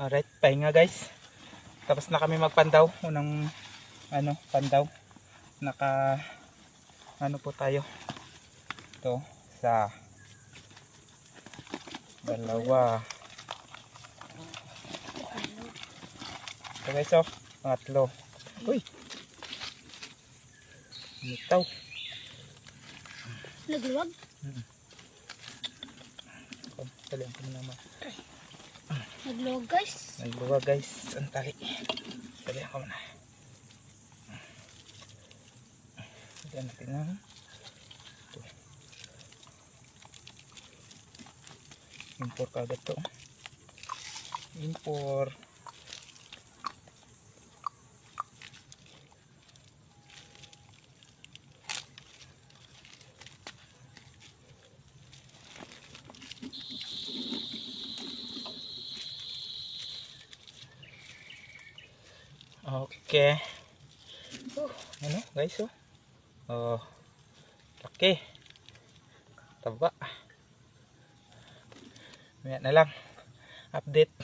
Alright, pahinga guys. Tapos na kami magpandaw. Unang pandaw. Po tayo. Ito, sa dalawa. Ito guys, oh. Pangatlo. Uy! Mitaw. Nagluwag? Talihan ko naman. Nagluwag guys. Nagluwag guys. Ang tali. Talihan ko muna. Talihan natin na. Ito. Impor ka agad to. Impor. Okay. Ano guys, laki. Taba. Maya na lang. Update.